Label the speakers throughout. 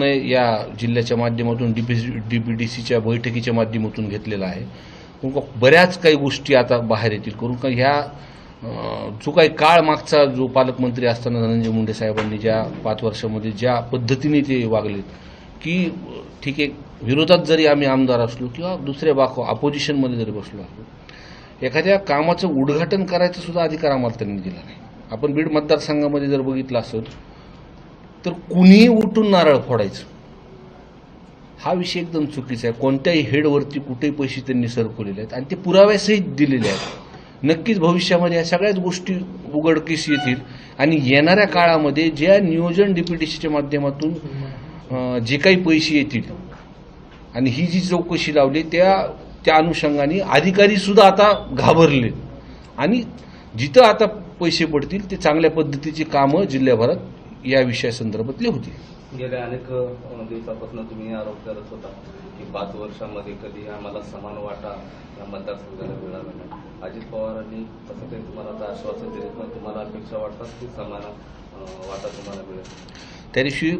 Speaker 1: या जिल्ह्याच्या माध्यमातून डीपीडीसीच्या बैठकीच्या माध्यमातून घेतलेला आहे. बऱ्याच काही गोष्टी आता बाहेर येतील करून का ह्या जो काही काळ मागचा जो पालकमंत्री असताना धनंजय मुंडे साहेबांनी ज्या 5 वर्षामध्ये ज्या पद्धतीने ते वागले की ठीक आहे, विरोधात जरी आम्ही आमदार असलो किंवा दुसऱ्या अपोजिशनमध्ये जरी बसलो असलो, एखाद्या कामाचं उद्घाटन करायचं सुद्धा अधिकार आम्हाला त्यांनी दिला नाही. आपण बीड मतदारसंघामध्ये जर बघितलं असेल तर कुणीही उठून नारळ फोडायचं, हा विषय एकदम चुकीचा आहे. कोणत्याही हेडवरती कुठेही पैसे त्यांनी सरकवलेले आहेत आणि ते पुराव्यासहित दिलेले आहेत. नक्कीच भविष्यामध्ये या सगळ्याच गोष्टी उघडकीस येतील आणि येणाऱ्या काळामध्ये ज्या नियोजन डीपीडीसीच्या माध्यमातून जे काही पैसे येतील आणि ही जी चौकशी लावली त्या अनुषंगाने अधिकारी सुद्धा आता घाबरले आणि जिथं आता पैसे पडतील ते चांगल्या पद्धतीची कामं जिल्ह्याभरात या विषयासंदर्भातली होती.
Speaker 2: गेल्या अनेक दिवसापासून तुम्ही आरोप करत होता की 5 वर्षांमध्ये कधी आम्हाला समान वाटा या मतदारसंघाला मिळाला नाही. अजित पवारांनी तसं काही तुम्हाला आता आश्वासन दिले, पण तुम्हाला अपेक्षा वाटतात की समान वाटा तुम्हाला मिळेल?
Speaker 1: त्या दिवशी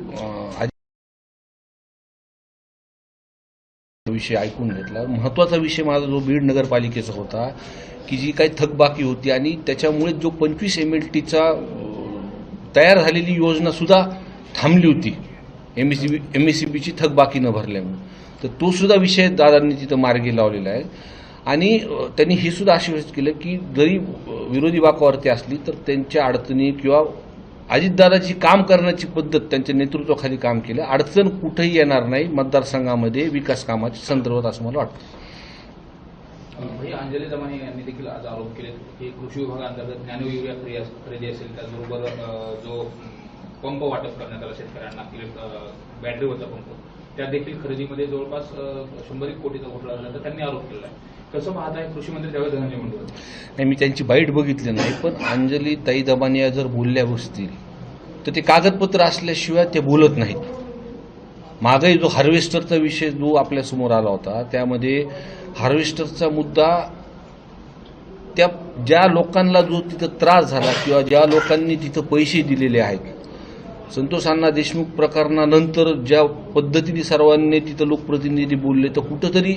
Speaker 1: विषय ऐकून घेतला. महत्त्वाचा विषय माझा जो बीड नगरपालिकेचा होता की जी काही थकबाकी होती आणि त्याच्यामुळे जो 25 MLTचा तयार झालेली योजना सुद्धा थांबली होती MSCBची थकबाकी न भरल्यामुळे, तर तो सुद्धा विषय दादांनी तिथं मार्गी लावलेला आहे. आणि त्यांनी हे सुद्धा आश्वासित केलं की जरी विरोधी बाकावरती असली तर त्यांच्या अडचणी किंवा अजितदादाची काम करण्याची पद्धत त्यांच्या नेतृत्वाखाली काम केलं, अडचण कुठेही येणार नाही मतदारसंघामध्ये विकास कामाच्या संदर्भात, असं मला वाटतं.
Speaker 3: अंजली दमाने यांनी देखील आज आरोप केले की कृषी विभागांतर्गत नॅनो युरिया खरेदी असेल, त्याचबरोबर जो पंप वाटप करण्यात आला शेतकऱ्यांना, बॅटरीवरचा पंप, त्या देखील खरेदीमध्ये जवळपास 100 कोटीचा घोटाळा झाल्याचा त्यांनी आरोप केला आहे. कसं पाहत आहे कृषी मंत्री त्यावेळेस धनंजय मुंडे?
Speaker 1: नाही, मी त्यांची बाईट बघितली नाही, पण अंजली ताई दमानिया जर बोलल्या बसतील तर ते कागदपत्र असल्याशिवाय ते बोलत नाहीत. मागही जो हार्वेस्टरचा विषय जो आपल्यासमोर आला होता, त्यामध्ये हार्वेस्टरचा मुद्दा त्या ज्या लोकांना जो तिथं त्रास झाला किंवा ज्या लोकांनी तिथं पैसे दिलेले आहेत, संतोष अण्णा देशमुख प्रकरणानंतर ज्या पद्धतीने सर्वांनी तिथं लोकप्रतिनिधी बोलले, तर कुठंतरी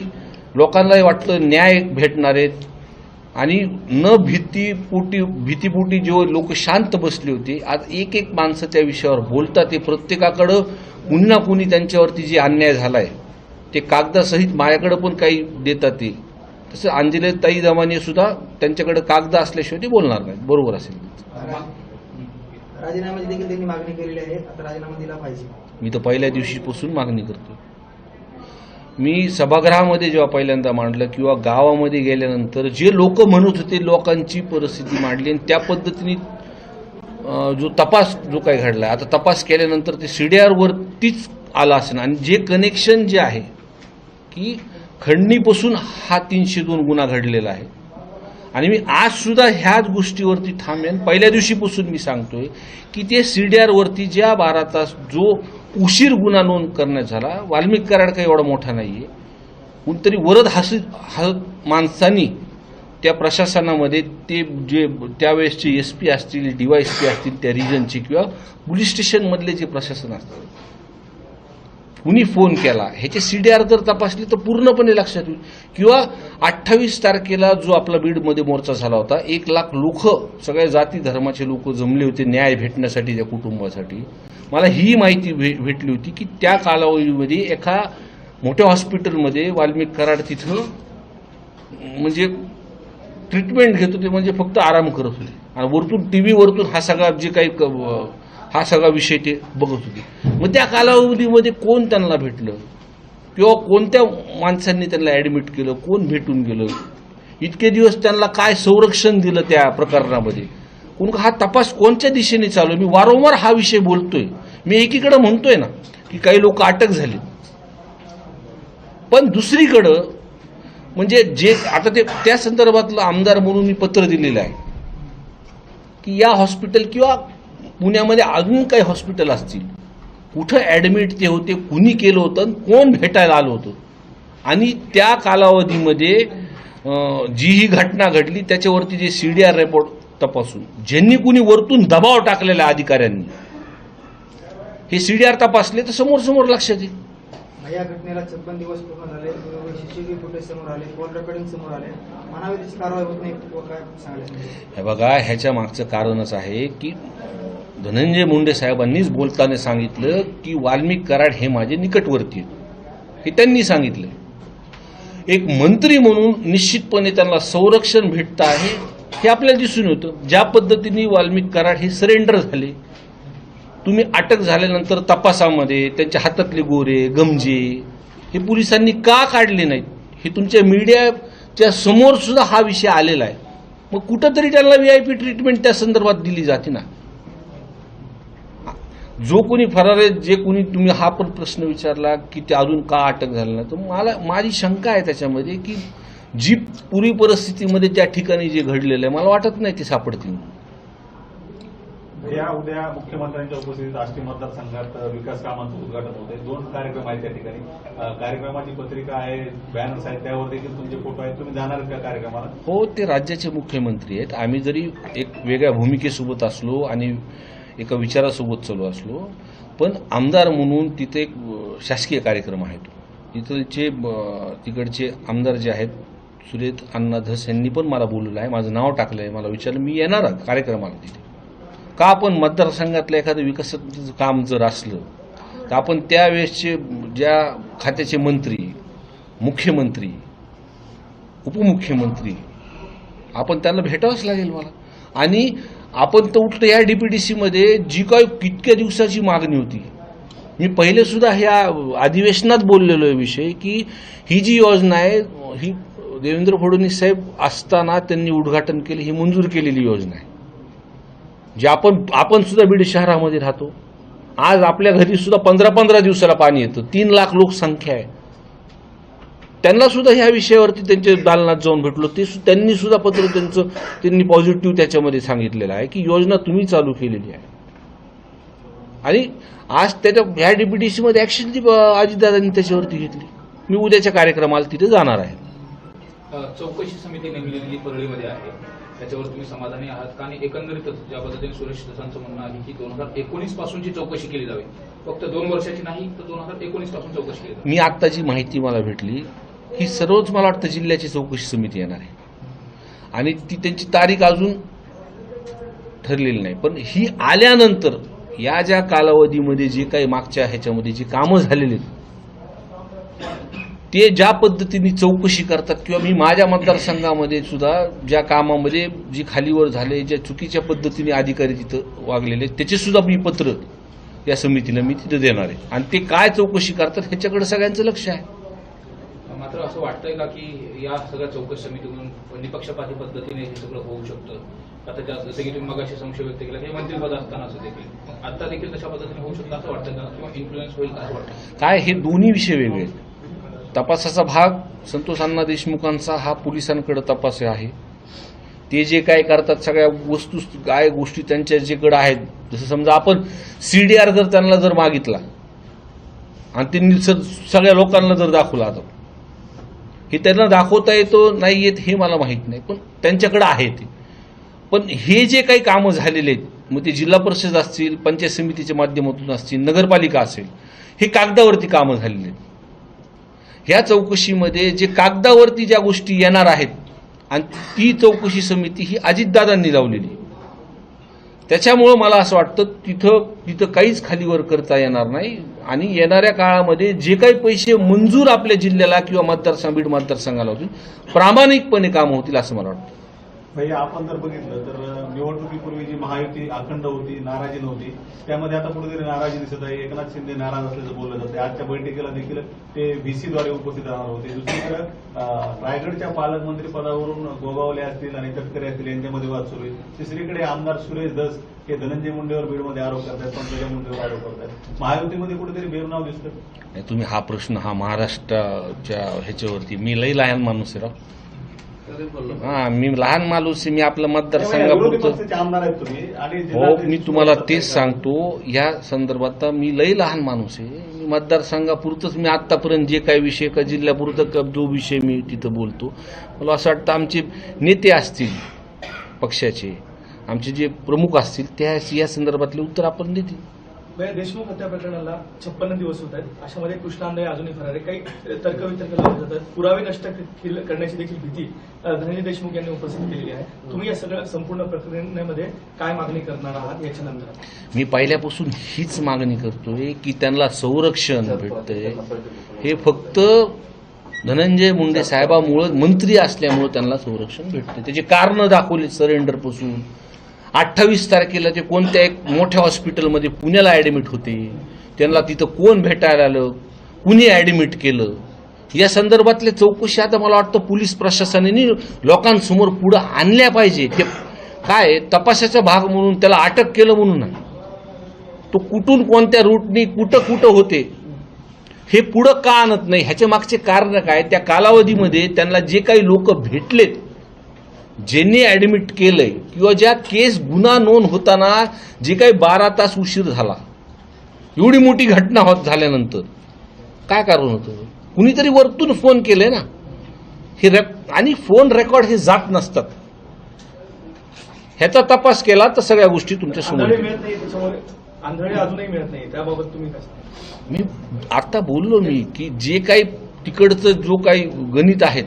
Speaker 1: लोकांनाही वाटलं न्याय भेटणार आहेत आणि न भीतीपोटी जे लोक शांत बसले होते, आज एक माणसं त्या विषयावर बोलतात. ते प्रत्येकाकडं कुणी ना कुणी त्यांच्यावरती जे अन्याय झालाय ते कागदासहित माझ्याकडे पण काही देतात. ते तसं अंजली ताई दमाने सुद्धा त्यांच्याकडे कागद असल्याशिवाय ते बोलणार नाहीत. बरोबर असेल.
Speaker 4: राजीनाम्याची देखील त्यांनी मागणी केलेली आहे, आता राजीनामा दिला पाहिजे.
Speaker 1: मी तर पहिल्या दिवशीपासून मागणी करतो. मी सभागृहामध्ये जेव्हा पहिल्यांदा मांडलं किंवा गावामध्ये गेल्यानंतर जे लोक म्हणत होते लोकांची परिस्थिती मांडली आणि त्या पद्धतीने जो तपास जो काही घडला, आता तपास केल्यानंतर ते CDR वरतीच आला असेल आणि जे कनेक्शन जे आहे की खंडणीपासून हा 302 गुन्हा घडलेला आहे आणि मी आज सुद्धा ह्याच गोष्टीवरती थांबेन. पहिल्या दिवशीपासून मी सांगतोय की ते CDR वरती ज्या 12 तास जो उशीर गुन्हा नोंद करण्यात झाला, वाल्मिक कराड काही एवढा मोठा नाहीये, कोणतरी वरद हसत माणसांनी त्या प्रशासनामध्ये ते जे त्यावेळेसचे SP असतील, DYSP असतील त्या रिजनचे किंवा पोलीस स्टेशनमधले जे प्रशासन असतील, कुणी फोन केला ह्याचे CDR जर तपासली तर पूर्णपणे लक्षात येईल. किंवा 28 तारखेला जो आपला बीडमध्ये मोर्चा झाला होता, 1 लाख लोक, सगळ्या जाती धर्माचे लोक जमले होते न्याय भेटण्यासाठी त्या कुटुंबासाठी. मला ही माहिती भेटली होती की त्या कालावधीमध्ये एका मोठ्या हॉस्पिटलमध्ये वाल्मिक कराड तिथं म्हणजे ट्रीटमेंट घेत होते, म्हणजे फक्त आराम करत होते आणि वरतून TV वरतून हा सगळा विषय ते बघत होते. मग त्या कालावधीमध्ये कोण त्यांना भेटलं किंवा कोणत्या माणसांनी त्यांना ॲडमिट केलं, कोण भेटून गेलं, इतके दिवस त्यांना काय संरक्षण दिलं त्या प्रकरणामध्ये, हा तपास कोणत्या दिशेने चालू आहे. मी वारंवार हा विषय बोलतोय. मी एकीकडे म्हणतोय ना की काही लोक अटक झाले, पण दुसरीकडं म्हणजे जे आता ते त्या संदर्भातलं आमदार म्हणून मी पत्र दिलेलं आहे की या हॉस्पिटल किंवा पुण्यामध्ये अजून काही हॉस्पिटल असतील, कुठं ॲडमिट ते होते, कुणी केलं होतं, कोण भेटायला आलं होतं आणि त्या कालावधीमध्ये जी ही घटना घडली त्याच्यावरती जे CDR रिपोर्ट तपासून ज्यांनी कुणी वरतून दबाव टाकलेला अधिकाऱ्यांनी, हे CDR तपासले तर समोर समोर लक्षात येईल.
Speaker 4: या घटनेला 56 दिवस पूर्ण झाले, CCTV फुटेज समोर आले, कॉल रेकॉर्डिंग समोर आले, म्हणावी त्याची कारवाई होत नाही व काय सांगायचं?
Speaker 1: हे बघा, ह्याच्या मागचं कारणच आहे की धनंजय मुंडे साहेबांनीच बोलताना सांगितलं की वाल्मिक कराड हे माझे निकटवर्ती आहेत, हे त्यांनी सांगितलं. एक मंत्री म्हणून निश्चितपणे त्यांना संरक्षण भेटतं आहे हे आपल्याला दिसून होतं. ज्या पद्धतीने वाल्मिक कराड हे सरेंडर झाले, तुम्ही अटक झाल्यानंतर तपासामध्ये त्यांच्या हातातले गोरे गमजे हे पोलिसांनी का काढले नाहीत, हे तुमच्या मीडियाच्या समोर सुद्धा हा विषय आलेला आहे. मग कुठंतरी त्यांना VIP ट्रीटमेंट त्या संदर्भात दिली जाते ना. जो कोणी फरार आहे, जे कोणी, तुम्ही हा पण प्रश्न विचारला की ते अजून का अटक झालं नाही, तर माझी शंका आहे त्याच्यामध्ये की जी पूर्वी परिस्थितीमध्ये त्या ठिकाणी जे घडलेलं आहे, मला वाटत नाही ते सापडतील.
Speaker 5: या उद्या मुख्यमंत्र्यांच्या उपस्थितीत आष्टी मतदारसंघात विकास कामांचं उद्घाटन होत आहे. 2 कार्यक्रम आहेत त्या ठिकाणी. कार्यक्रमाची पत्रिका आहे, बॅनर्स आहेत, त्यावर देखील तुमचे फोटो आहेत. तुम्ही जाणार आहेत का कार्यक्रमाला?
Speaker 1: हो, ते राज्याचे मुख्यमंत्री आहेत. आम्ही जरी एक वेगळ्या भूमिकेसोबत असलो आणि एका विचारासोबत चालू असलो, पण आमदार म्हणून तिथे एक शासकीय कार्यक्रम आहे. तिकडचे आमदार जे आहेत सुरेश अण्णा धस यांनी पण मला बोललेलं आहे, माझं नाव टाकलं आहे, मला विचारलं मी येणार आहे कार्यक्रमाला तिथे. का आपण मतदारसंघातलं एखादं विकासाचं काम जर असलं तर आपण त्यावेळेसचे ज्या खात्याचे मंत्री, मुख्यमंत्री, उपमुख्यमंत्री, आपण त्यांना भेटावंच लागेल मला. आणि आपण तर उलट या DPDCमध्ये जी काही कितक्या दिवसाची मागणी होती, मी पहिले सुद्धा ह्या अधिवेशनात बोललेलो आहे विषय, की ही जी योजना आहे ही देवेंद्र फडणवीस साहेब असताना त्यांनी उद्घाटन केली, ही मंजूर केलेली योजना आहे. जे आपण सुद्धा बीड शहरामध्ये राहतो, आज आपल्या घरी सुद्धा 15-15 दिवसाला पाणी येतं. 3 लाख लोकसंख्या आहे. त्यांना सुद्धा ह्या विषयावरती त्यांच्या दालनात जाऊन भेटलो, त्यांनी सुद्धा पत्र त्यांनी पॉझिटिव्ह त्याच्यामध्ये सांगितलेलं आहे की योजना तुम्ही चालू केलेली आहे. आणि आज ह्या DPDCमध्ये ऍक्शन अजितदादांनी त्याच्यावरती घेतली. मी उद्याच्या कार्यक्रमाला तिथे जाणार आहे.
Speaker 3: चौकशी समिती नेमलेली परळीमध्ये आहे, त्याच्यावर तुम्ही समाधानी आहात का? आणि एकंदरीतच ज्या पद्धतीने सुरेश दसांचं म्हणणं आहे की 2019 पासूनची चौकशी केली जावी, फक्त 2 वर्षाची नाही तर 2019 पासून चौकशी केली जावी.
Speaker 1: मी आत्ता जी माहिती मला भेटली ही सर्वच मला वाटतं जिल्ह्याची चौकशी समिती येणार आहे आणि ती त्यांची तारीख अजून ठरलेली नाही. पण ही आल्यानंतर या ज्या कालावधीमध्ये जे काही मागच्या ह्याच्यामध्ये जी कामं झालेली ते ज्या पद्धतीने चौकशी करतात, किंवा मी माझ्या मतदारसंघामध्ये सुद्धा ज्या कामामध्ये जी खालीवर झाले, ज्या चुकीच्या पद्धतीने अधिकारी तिथं वागलेले, त्याचे सुद्धा मी पत्र या समितीला मी तिथं देणार आहे. आणि ते काय चौकशी करतात ह्याच्याकडे सगळ्यांचं लक्ष आहे.
Speaker 3: मात्र असं वाटतंय का की या सगळ्या चौकशी समितीतून निपक्षपाती पद्धतीने हे सगळं होऊ शकतं? आता जसं की तुम्ही मगाशी संशय व्यक्त केला की मंत्रिपद असताना असं देखील आता देखील तशा पद्धतीने होऊ शकतं असं वाटतं का, किंवा इन्फ्लुएन्स होईल असं वाटतं?
Speaker 1: काय, हे दोन्ही विषय वेगळे आहेत. तपासाचा भाग संतोष अण्णा देशमुखांचा हा पोलिसांकडे तपास आहे. ते जे काय करतात सगळ्या वस्तू काय गोष्टी त्यांच्या जेकडे आहेत, जसं समजा आपण CDR जर त्यांना जर मागितला आणि त्यांनी सगळ्या लोकांना जर दाखवला, आता हे त्यांना दाखवता येतो नाही येत हे मला माहीत नाही, पण त्यांच्याकडे आहे ते. पण हे जे काही कामं झालेले आहेत, मग ते जिल्हा परिषद असतील, पंचायत समितीच्या माध्यमातून असतील, नगरपालिका असेल, हे कागदावरती कामं झालेले आहेत. ह्या चौकशीमध्ये जे कागदावरती ज्या गोष्टी येणार आहेत आणि ती चौकशी समिती ही अजितदादांनी लावलेली, त्याच्यामुळं मला असं वाटतं तिथं काहीच खालीवर करता येणार नाही. आणि येणाऱ्या काळामध्ये जे काही पैसे मंजूर आपल्या जिल्ह्याला किंवा बीड मतदारसंघाला होतील, प्रामाणिकपणे कामं होतील असं मला वाटतं.
Speaker 5: भैया, आपण जर बघितलं तर निवडणुकीपूर्वी जी महायुती अखंड होती, नाराजी नव्हती, त्यामध्ये आता कुठेतरी नाराजी दिसत आहे. एकनाथ शिंदे नाराज असल्याचं बोललं जातं. आजच्या बैठकीला देखील ते VC द्वारे उपस्थित राहणार होते. दुसरीकडे रायगडच्या पालकमंत्री पदावरून गोगावले असतील आणि तटकरे असतील यांच्यामध्ये वाद सुरू आहे. तिसरीकडे आमदार सुरेश धस हे धनंजय मुंडेवर बीडमध्ये आरोप करतात, पंकजा मुंडेवर आरोप करतात. महायुतीमध्ये कुठेतरी बेरनाव दिसतं.
Speaker 1: तुम्ही हा प्रश्न हा महाराष्ट्राच्या ह्याच्यावरती, मी लई लहान माणूस आहे राव. मी लहान माणूस आहे, मी आपलं मतदारसंघापुरतं,
Speaker 5: आमदार आहेत तुम्ही. आणि
Speaker 1: हो, मी तुम्हाला तेच सांगतो या संदर्भात मी लई लहान माणूस आहे. मी मतदारसंघापुरतंच मी आतापर्यंत जे काही विषय का जिल्ह्यापुरतं जो विषय मी तिथं बोलतो, मला असं वाटतं आमचे नेते असतील पक्षाचे, आमचे जे प्रमुख असतील त्या या संदर्भातले उत्तर आपण देतील.
Speaker 6: देशमुख हत्या प्रकरणाला 56 दिवस होत आहेत. अशामध्ये कृष्णा आंधळे अजूनही फरार आहे. काही तर्कवितर्क लावले जातात. पुरावे नष्ट करण्याची देखील भीती धनंजय देशमुख यांनी उपस्थित केलेली आहे. तुम्ही या सगळ्या संपूर्ण प्रक्रियेमध्ये काय मागणी करणार आहात याच्यानंतर?
Speaker 1: मी पहिल्यापासून हीच मागणी करतोय की त्यांना संरक्षण भेटतंय. हे फक्त धनंजय मुंडे साहेबामुळं, मंत्री असल्यामुळं त्यांना संरक्षण भेटतं. त्याची कारणं दाखवली सरेंडरपासून. 28 तारखेला ते कोणत्या एक मोठ्या हॉस्पिटलमध्ये पुण्याला ॲडमिट होते. त्यांना तिथं कोण भेटायला आलं, कुणी ॲडमिट केलं, या संदर्भातल्या चौकशी आता मला वाटतं पोलीस प्रशासनाने लोकांसमोर पुढं आणल्या पाहिजे. ते काय तपासाचा भाग म्हणून त्याला अटक केलं म्हणून नाही, तो कुठून कोणत्या रूटनी कुठं होते हे पुढं का आणत नाही, ह्याच्या मागचे कारण काय. त्या कालावधीमध्ये त्यांना जे काही लोक भेटलेत, ज्यांनी ॲडमिट केलंय किंवा ज्या केस गुन्हा नोंद होताना जे काही 12 तास उशीर झाला, एवढी मोठी घटना होत झाल्यानंतर काय कारण होतं. कुणीतरी वरतून फोन केले ना, हे आणि फोन रेकॉर्ड हे जात नसतात. ह्याचा तपास केला तर सगळ्या गोष्टी तुमच्या समोर
Speaker 6: आंधळे मिळत नाही, त्याच्यामुळे आंधळे अजूनही मिळत नाही, त्याबाबत तुम्ही कसं?
Speaker 1: मी आता बोललो की जे काही तिकडचं जो काही गणित आहेत,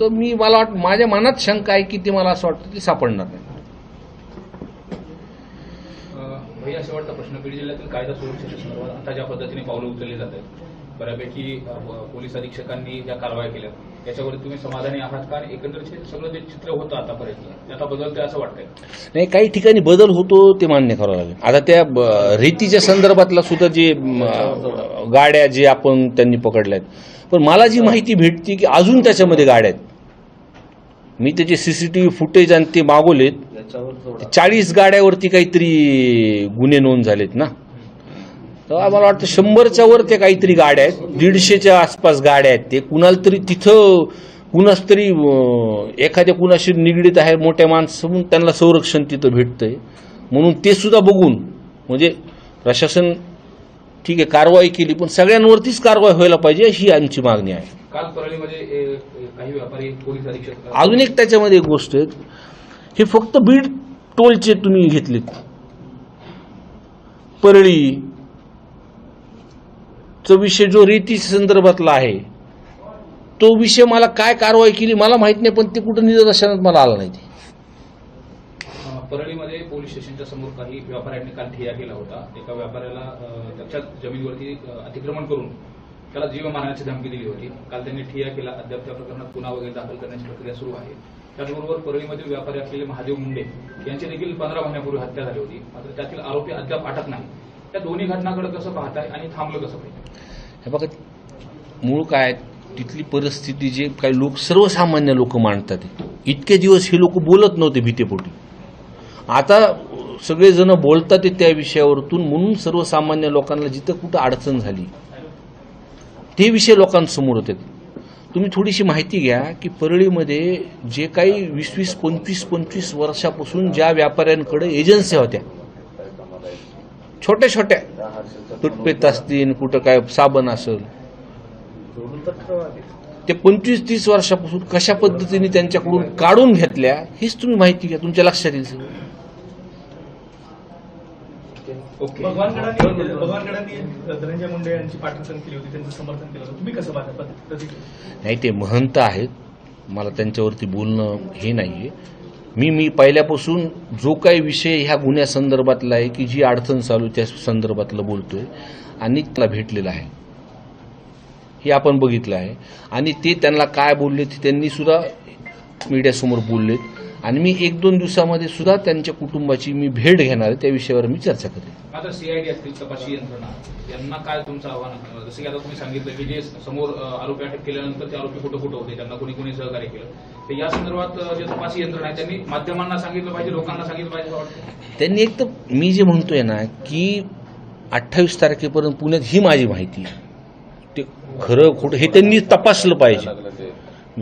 Speaker 1: तर मला वाटतं माझ्या मनात शंका आहे की ते मला असं वाटतं ते सापडणार नाही.
Speaker 3: भैया, शेवटचा प्रश्न. बीड जिल्ह्यातील कायदा सुरक्षेच्या संदर्भात आता ज्या पद्धतीने पावलं उचलली जात आहेत, बऱ्यापैकी पोलीस अधीक्षकांनी ज्या कारवाया केल्या याच्यावर तुम्ही समाधानी आहात का? आणि एकंदरीत सगळं जे चित्र होतं आतापर्यंत ते आता बदलतंय असं वाटतंय?
Speaker 1: नाही, काही ठिकाणी बदल होतो ते मान्य करावं लागेल. आता त्या रेतीच्या संदर्भातला सुद्धा जे गाड्या जे आपण त्यांनी पकडल्या आहेत, पण मला जी माहिती भेटते की अजून त्याच्यामध्ये गाड्या आहेत. मी त्याचे CCTV फुटेज आणि ते मागवलेत. 40 गाड्यावरती काहीतरी गुन्हे नोंद झालेत ना. तर मला वाटतं 100च्या वर ते काहीतरी गाड्या आहेत, 150च्या आसपास गाड्या आहेत. ते कुणाला तरी तिथं कुणाच तरी एखाद्या कुणाशी निगडीत आहे, मोठ्या माणसं, त्यांना संरक्षण तिथं भेटतंय. म्हणून ते सुद्धा बघून म्हणजे प्रशासन ठीक आहे कारवाई केली, पण सगळ्यांवरतीच कारवाई व्हायला पाहिजे अशी आमची मागणी आहे.
Speaker 3: काल परळीमध्ये काही व्यापारी पोलीस अधीक्षक.
Speaker 1: अजून एक त्याच्यामध्ये एक गोष्ट आहे, हे फक्त बीड टोलचे तुम्ही घेतलेत. परळी चा विषय जो रेती संदर्भातला आहे, तो विषय मला काय कारवाई केली मला माहित नाही, पण ते कुठं निदर्शनात मला आलं नाही.
Speaker 3: परळीमध्ये पोलीस स्टेशनच्या समोर काही व्यापाऱ्यांनी काल ठिय्या केला होता. एका व्यापाऱ्याला त्याच्या जमिनीवरती अतिक्रमण करून त्याला जीव मारण्याची धमकी दिली होती. काल त्यांनी ठिय्या केला. अद्याप त्या प्रकरणात गुन्हा वगैरे दाखल करण्याची प्रक्रिया सुरू आहे. त्याचबरोबर परळीमधील व्यापारी असलेले महादेव मुंडे यांची देखील 15 महिन्यापूर्वी हत्या झाली होती. मात्र त्यातील आरोपी अद्याप अटक नाही. त्या दोन्ही घटनांकडे कसं पाहताय आणि थांबलं कसं पाहिजे?
Speaker 1: हे बघा, मूळ काय तिथली परिस्थिती जे काही लोक सर्वसामान्य लोक मांडतात, इतके दिवस हे लोक बोलत नव्हते भीतीपोटी. आता सगळेजण बोलतात त्या विषयावरतून, म्हणून सर्वसामान्य लोकांना जिथं कुठं अडचण झाली ते विषय लोकांसमोर होते. तुम्ही थोडीशी माहिती घ्या की परळीमध्ये जे काही 20-20, 25-25 वर्षापासून ज्या व्यापाऱ्यांकडे एजन्स्या होत्या, छोट्या छोट्या टूथपेस्ट असतील, कुठं काय साबण असेल, ते 25-30 वर्षापासून कशा पद्धतीने त्यांच्याकडून काढून घेतल्या हीच तुम्ही माहिती घ्या, तुमच्या लक्षात येईल.
Speaker 6: भगवान गडांनी धनंजय मुंडे यांची पाठराखण केली होती, त्यांचं समर्थन केलं होतं. तुम्ही कसं पाहता?
Speaker 1: नाही, ते महंत आहेत, मला त्यांच्यावरती बोलणं हे नाहीये. मी पहिल्यापासून जो काही विषय ह्या गुन्ह्यासंदर्भातला आहे की जी अडचण चालू त्या संदर्भातलं बोलतोय आणि त्याला भेटलेलं आहे, हे आपण बघितलं आहे. आणि ते त्यांना काय बोलले ते त्यांनी सुद्धा मीडियासमोर बोललेत. आणि मी 1-2 दिवसामध्ये सुद्धा त्यांच्या कुटुंबाची मी भेट घेणार आहे, त्या विषयावर मी चर्चा करेन.
Speaker 3: आता CID असतील, तपासी यंत्रणा, यांना काय तुमचं आव्हान आहे? जसं की आता तुम्ही सांगितलं की जे समोर आरोपी अटक केल्यानंतर ते आरोपी कुठं होते, त्यांना कोणी सहकार्य केलं, तर या संदर्भात जे तपासी यंत्रणा आहे त्यांनी माध्यमांना सांगितलं पाहिजे, लोकांना सांगितलं पाहिजे वाटतं.
Speaker 1: त्यांनी एक तर मी जे म्हणतोय ना की 28 तारखेपर्यंत पुण्यात ही माझी माहिती आहे, ते खरं खोटं हे त्यांनी तपासलं पाहिजे.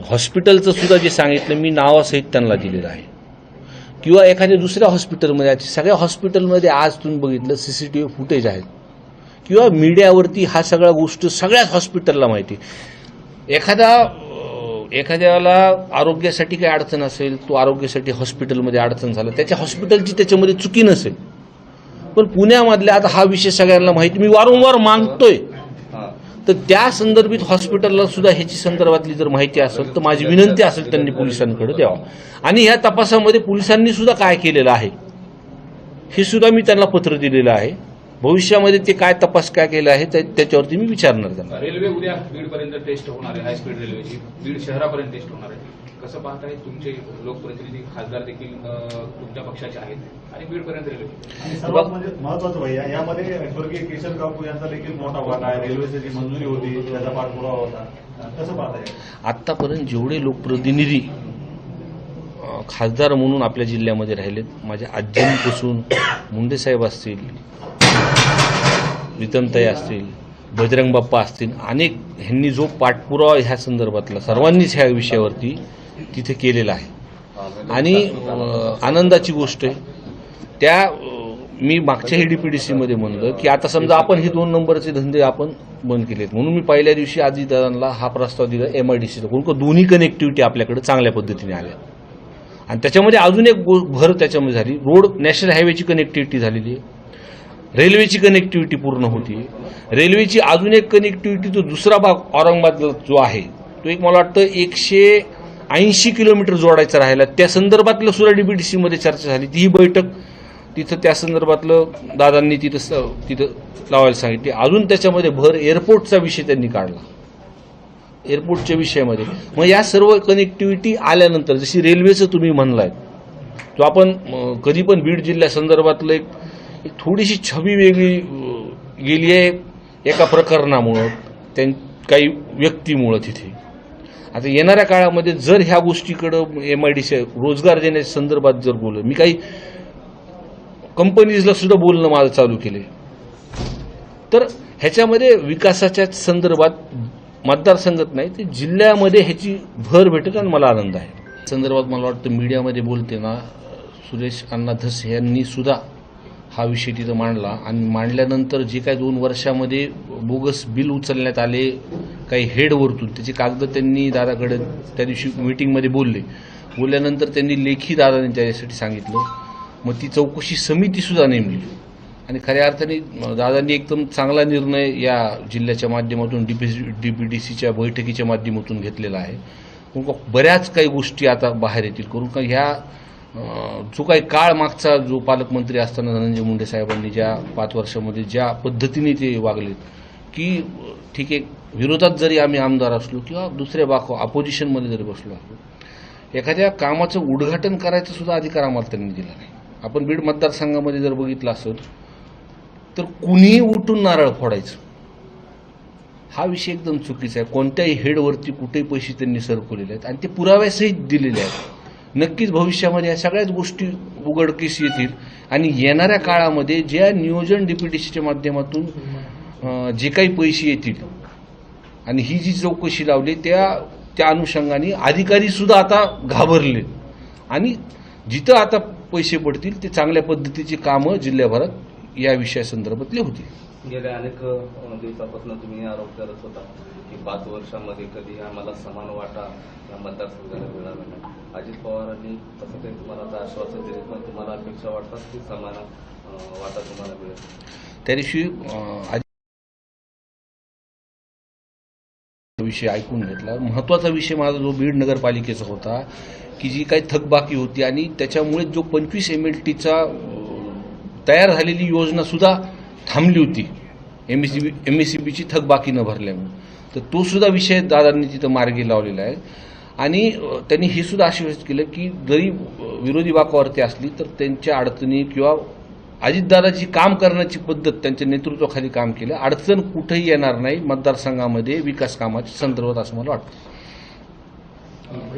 Speaker 1: हॉस्पिटलचं सुद्धा जे सांगितलं मी नावासहित त्यांना दिलेलं आहे, किंवा एखाद्या दुसऱ्या हॉस्पिटलमध्ये, सगळ्या हॉस्पिटलमध्ये आज तुम्ही बघितलं CCTV फुटेज आहेत, किंवा मीडियावरती हा सगळ्या गोष्ट सगळ्याच हॉस्पिटलला माहिती. एखाद्याला आरोग्यासाठी काही अडचण असेल, तो आरोग्यासाठी हॉस्पिटलमध्ये अडचण झालं, त्याच्या हॉस्पिटलची त्याच्यामध्ये चुकी नसेल, पण पुण्यामधल्या आता हा विषय सगळ्यांना माहिती, मी वारंवार मागतोय,
Speaker 2: हां
Speaker 1: तर त्या संदर्भित हॉस्पिटलला सुद्धा ह्याची संदर्भातली जर माहिती असेल तर माझी विनंती असेल त्यांनी पोलिसांकडे द्यावा. आणि ह्या तपासामध्ये पोलिसांनी सुद्धा काय केलेलं आहे हे सुद्धा मी त्यांना पत्र दिलेलं आहे. भविष्यामध्ये ते काय तपास काय केला आहे त्याच्यावरती मी विचारणार त्यांना.
Speaker 3: रेल्वे उद्या बीडपर्यंत टेस्ट होणार आहे, हायस्पीड रेल्वेची बीड शहरापर्यंत टेस्ट होणार आहे. कसं पाहताय, तुमचे लोकप्रतिनिधी खासदार देखील तुमच्या पक्षाचे आहेत आणि बीडपर्यंत रेल्वे.
Speaker 5: आणि सर्वात म्हणजे महत्वाचं भैया, यामध्ये स्वर्गीय केशव काकू यांचा देखील मोठा वाटा आहे. रेल्वेची जी मंजुरी होती त्याचा पाठपुरावा होता, कसं पाहताय?
Speaker 1: आत्तापर्यंत जेवढे लोकप्रतिनिधी खासदार म्हणून आपल्या जिल्ह्यामध्ये राहिलेत, माझ्या आजींपासून मुंडेसाहेब असतील, प्रीतमताई असतील, बजरंग बाप्पा असतील, अनेक ह्यांनी जो पाठपुरावा ह्या संदर्भातला सर्वांनीच ह्या विषयावरती तिथे केलेला आहे. आणि आनंदाची गोष्ट आहे, त्या मी मागच्याही DPDCमध्ये म्हणलं की आता समजा आपण हे 2 नंबरचे धंदे आपण बंद केलेत, म्हणून मी पहिल्या दिवशी अजितदादांना हा प्रस्ताव दिला MIDCचा, कोण दोन्ही कनेक्टिव्हिटी आपल्याकडे चांगल्या पद्धतीने आल्या. आणि त्याच्यामध्ये अजून एक भर त्याच्यामध्ये झाली, रोड नॅशनल हायवेची कनेक्टिव्हिटी झालेली आहे, रेल्वेची कनेक्टिव्हिटी पूर्ण होती. रेल्वेची अजून एक कनेक्टिव्हिटी, तो दुसरा भाग औरंगाबादला जो आहे तो एक मला वाटतं 180 किलोमीटर जोडायचा राहिला, त्या संदर्भातलं सुद्धा DPDCमध्ये चर्चा झाली. तीही बैठक तिथं त्या संदर्भातलं दादांनी तिथं लावायला सांगितली. अजून त्याच्यामध्ये भर एअरपोर्टचा विषय त्यांनी काढला, एअरपोर्टच्या विषयामध्ये. मग या सर्व कनेक्टिव्हिटी आल्यानंतर जशी रेल्वेचं तुम्ही म्हणलाय, तो आपण कधी पण बीड जिल्ह्यासंदर्भातलं एक थोडीशी छबी वेगळी गेली आहे एका प्रकरणामुळं, काही व्यक्तीमुळं तिथे. आता येणाऱ्या काळामध्ये जर ह्या गोष्टीकडं MIDC रोजगार देण्याच्या संदर्भात जर बोललं, मी काही कंपनीजला सुद्धा बोलणं माझं चालू केले, तर ह्याच्यामध्ये विकासाच्या संदर्भात मतदारसंघात नाही ते जिल्ह्यामध्ये ह्याची भर भेटेल आणि मला आनंद आहे. संदर्भात मला वाटतं मीडियामध्ये बोलताना सुरेश अण्णा धस यांनी सुद्धा हा विषय तिथं मांडला. आणि मांडल्यानंतर जे काही 2 वर्षामध्ये बोगस बिल उचलण्यात आले काही हेडवरतून, त्याची कागद त्यांनी दादाकडे त्या दिवशी मीटिंगमध्ये बोलल्यानंतर त्यांनी लेखी दादाने त्याच्यासाठी सांगितलं. मग ती चौकशी समितीसुद्धा नेमली आणि खऱ्या अर्थाने दादांनी एकदम चांगला निर्णय या जिल्ह्याच्या माध्यमातून DPDCच्या बैठकीच्या माध्यमातून घेतलेला आहे. बऱ्याच काही गोष्टी आता बाहेर येतील, करून का ह्या जो काही काळ मागचा जो पालकमंत्री असताना धनंजय मुंडे साहेबांनी ज्या 5 वर्षामध्ये ज्या पद्धतीने ते वागलेत, की ठीक आहे विरोधात जरी आम्ही आमदार असलो किंवा दुसऱ्या अपोजिशनमध्ये जरी बसलो असलो, एखाद्या कामाचं उद्घाटन करायचं सुद्धा अधिकार आम्हाला त्यांनी दिला नाही. आपण बीड मतदारसंघामध्ये जर बघितलं असेल तर कुणीही उठून नारळ फोडायचं, हा विषय एकदम चुकीचा आहे. कोणत्याही हेडवरती कुठेही पैसे त्यांनी सरकवलेले आहेत आणि ते पुराव्यासहित दिलेले आहेत. नक्कीच भविष्यामध्ये या सगळ्याच गोष्टी उघडकीस येतील आणि येणाऱ्या काळामध्ये ज्या नियोजन DPDCच्या माध्यमातून जे काही पैसे येतील आणि ही जी चौकशी लावली त्या अनुषंगाने अधिकारी सुद्धा आता घाबरले आणि जिथं आता पैसे पडतील ते चांगल्या पद्धतीची कामं जिल्ह्याभरात या विषयासंदर्भातली होती.
Speaker 2: गेल्या अनेक दिवसापासून तुम्ही आरोप करत होता की 5 वर्षामध्ये कधी आम्हाला समान वाटा या मतदारसंघाला मिळाला नाही. अजित पवारांनी तसं काही तुम्हाला आता आश्वासन दिले, पण तुम्हाला अपेक्षा वाटतात की समान वाटा तुम्हाला मिळेल?
Speaker 1: त्या दिवशी विषय ऐकून घेतला. महत्त्वाचा विषय माझा जो बीड नगरपालिकेचा होता की जी काही थकबाकी होती आणि त्याच्यामुळे जो 25 MLTचा तयार झालेली योजना सुद्धा थांबली होती MSEBची थकबाकी न भरल्यामुळे, तर तो सुद्धा विषय दादांनी तिथं मार्गी लावलेला आहे. आणि त्यांनी हे सुद्धा आश्वासित केलं की जरी विरोधी बाकावरती असली तर त्यांच्या अडचणी किंवा अजितदादाची काम करण्याची पद्धत त्यांच्या नेतृत्वाखाली काम केलं, अडचण कुठेही येणार नाही मतदारसंघामध्ये विकास कामाच्या संदर्भात, असं मला वाटतं.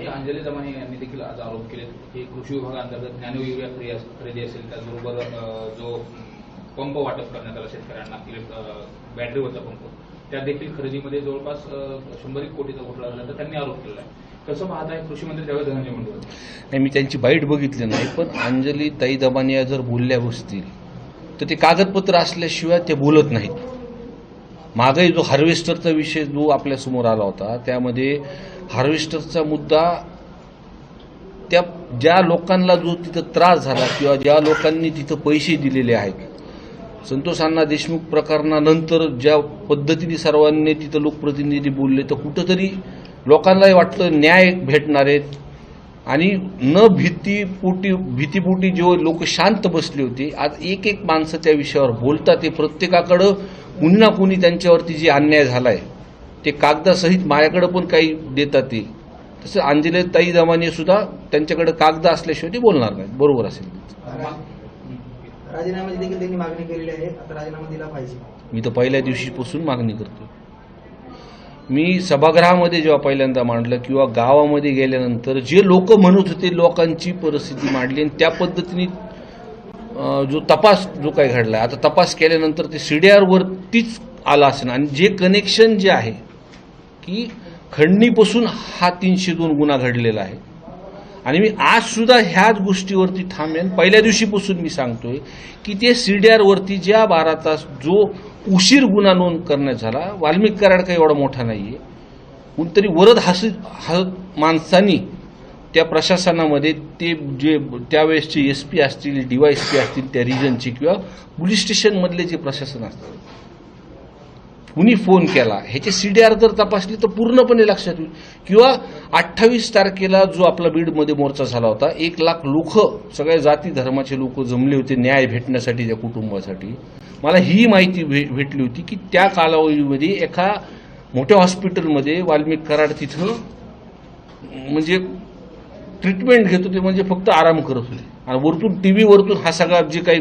Speaker 3: अंजली दमाने यांनी देखील आज आरोप केले की कृषी विभागाअंतर्गत नॅनो युरिया खरेदी असेल, त्याचबरोबर जो पंप वाटप करण्यात आला शेतकऱ्यांना, बॅटरीवरचा पंप, त्या देखील खरेदीमध्ये जवळपास 100 कोटीचा घोटाळा झाल्याचा त्यांनी आरोप केला आहे. कसं पाहताय कृषी मंत्री त्यावेळेस धनंजय मुंडे?
Speaker 1: नाही, मी त्यांची बाईट बघितली नाही, पण अंजली ताई दमानिया जर बोलल्या बसतील तर ते कागदपत्र असल्याशिवाय ते बोलत नाहीत. मागही जो हार्वेस्टरचा विषय जो आपल्यासमोर आला होता, त्यामध्ये हार्वेस्टरचा मुद्दा ज्या लोकांना जो तिथं त्रास झाला किंवा ज्या लोकांनी तिथं पैसे दिलेले आहेत संतोष अण्णा देशमुख प्रकरणानंतर ज्या पद्धतीने सर्वांनी तिथं लोकप्रतिनिधी बोलले तर कुठंतरी लोकांनाही वाटलं न्याय भेटणार आहेत आणि न भीतीपोटी जे लोक शांत बसले होते आज एक एक माणसं त्या विषयावर बोलतात. ते प्रत्येकाकडं कुणी ना कुणी त्यांच्यावरती जे अन्याय झालाय ते कागदासहित माझ्याकडे पण काही देतात. ते तसं अंजलीताई दमाने सुद्धा त्यांच्याकडे कागद असल्याशिवाय ते बोलणार नाहीत. बरोबर असेल
Speaker 4: राजीनाम्याची देखील त्यांनी मागणी केलेली आहे. आता राजीनामा दिला पाहिजे.
Speaker 1: मी तर पहिल्या दिवशीपासून मागणी करतो. मी सभागृहामध्ये जेव्हा पहिल्यांदा मांडलं किंवा गावामध्ये गेल्यानंतर जे लोक म्हणत होते लोकांची परिस्थिती मांडली आणि त्या पद्धतीने जो तपास जो काही घडला आता तपास केल्यानंतर ते CDR वरतीच आला असेल आणि जे कनेक्शन जे आहे की खंडणीपासून हा 302 गुन्हा घडलेला आहे आणि मी आज सुद्धा ह्याच गोष्टीवरती थांबेन. पहिल्या दिवशीपासून मी सांगतोय की ते CDR वरती ज्या 12 तास जो उशीर गुन्हा नोंद करण्यात झाला वाल्मिक कराड काही एवढा मोठा नाहीये. कोणतरी वरद हसत माणसांनी त्या प्रशासनामध्ये ते जे त्यावेळेसचे SP असतील DYSP असतील त्या रिजनचे किंवा पोलीस स्टेशनमधले जे प्रशासन असतील कुणी फोन केला ह्याचे CDR जर तपासली तर पूर्णपणे लक्षात येईल. किंवा 28 तारखेला जो आपला बीडमध्ये मोर्चा झाला होता 1 लाख लोक सगळ्या जाती धर्माचे लोक जमले होते न्याय भेटण्यासाठी त्या कुटुंबासाठी. मला ही माहिती भेटली होती की त्या कालावधीमध्ये एका मोठ्या हॉस्पिटलमध्ये वाल्मिक कराड तिथं म्हणजे ट्रीटमेंट घेत होते म्हणजे फक्त आराम करत होते आणि वरतून TV वरतून हा सगळा जे काही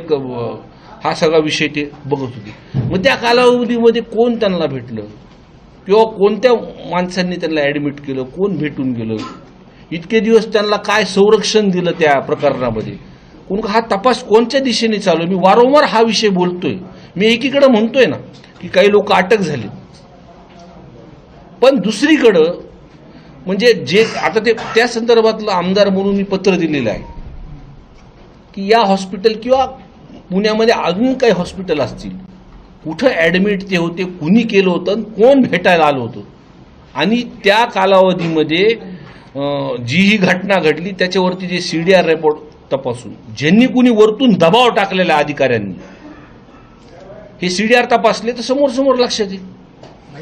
Speaker 1: हा सगळा विषय ते बघत होते. मग त्या कालावधीमध्ये कोण त्यांना भेटलं किंवा कोणत्या माणसांनी त्यांना ॲडमिट केलं कोण भेटून गेलं इतके दिवस त्यांना काय संरक्षण दिलं त्या प्रकरणामध्ये कोण हा तपास कोणत्या दिशेने चालू मी वारंवार हा विषय बोलतोय. मी एकीकडे म्हणतोय ना की काही लोक अटक झाले पण दुसरीकडं म्हणजे जे आता ते त्या संदर्भातलं आमदार म्हणून मी पत्र दिलेलं आहे की या हॉस्पिटल किंवा पुण्यामध्ये अजून काही हॉस्पिटल असतील कुठं ॲडमिट ते होते कुणी केलं होतं कोण भेटायला आलं होतं आणि त्या कालावधीमध्ये जी ही घटना घडली त्याच्यावरती जे CDR रिपोर्ट तपासून ज्यांनी कुणी वरतून दबाव टाकलेल्या अधिकाऱ्यांनी हे CDR तपासले तर समोर लक्षात येईल.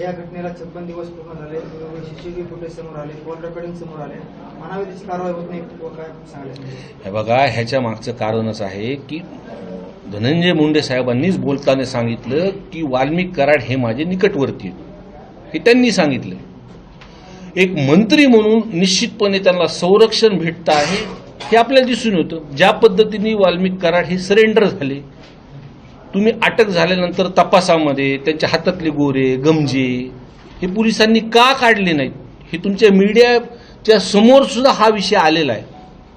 Speaker 4: या घटनेला 56 दिवस पूर्ण झाले. CCTV फुटेज समोर आले. कॉल रेकॉर्डिंग समोर आले. म्हणावी त्याची कारवाई होत नाही काय सांगायचं.
Speaker 1: हे बघा ह्याच्या मागचं कारणच आहे की धनंजय मुंडे साहेबांनीच बोलताना सांगितलं की वाल्मिक कराड हे माझे निकटवर्ती आहेत हे त्यांनी सांगितलं. एक मंत्री म्हणून निश्चितपणे त्यांना संरक्षण भेटतं आहे हे आपल्याला दिसून होतं. ज्या पद्धतीने वाल्मिक कराड हे सरेंडर झाले तुम्ही अटक झाल्यानंतर तपासामध्ये त्यांच्या हातातले गोरे गमजे हे पोलिसांनी का काढले नाहीत हे तुमच्या मीडियाच्या समोर सुद्धा हा विषय आलेला आहे.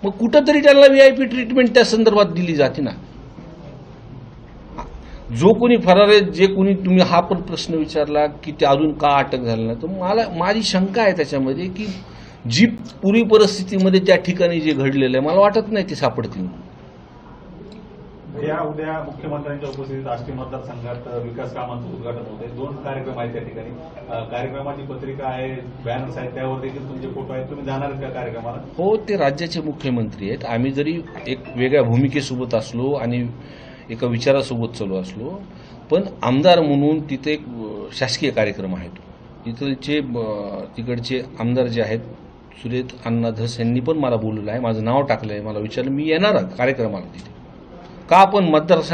Speaker 1: मग कुठंतरी त्यांना VIP ट्रीटमेंट त्या संदर्भात दिली जाते ना. जो कोणी फरार आहे जे कोणी तुम्ही हा पण प्रश्न विचारला की ते अजून का अटक झालं नाही तर माझी शंका आहे त्याच्यामध्ये की जी पूर्वी परिस्थितीमध्ये त्या ठिकाणी जे घडलेलं आहे मला वाटत नाही ते सापडतील.
Speaker 5: उद्या मुख्यमंत्र्यांच्या उपस्थितीत आष्टी मतदारसंघात विकास कामांचं उद्घाटन होते. 2 कार्यक्रम आहेत त्या ठिकाणी. कार्यक्रमाची पत्रिका आहे बॅनर्स आहेत त्यावर देखील तुमचे फोटो आहेत. तुम्ही जाणार आहेत त्या कार्यक्रमाला?
Speaker 1: हो ते राज्याचे मुख्यमंत्री आहेत. आम्ही जरी एक वेगळ्या भूमिकेसोबत असलो आणि एका विचारासोबत चालू असलो पण आमदार म्हणून तिथे एक शासकीय कार्यक्रम आहे. तिकडचे आमदार जे आहेत सुरेश अण्णा धस यांनी पण मला बोलवलं आहे माझं नाव टाकलं आहे मला विचारलं मी येणार कार्यक्रमाला तिथे का आपण मतदारसंघ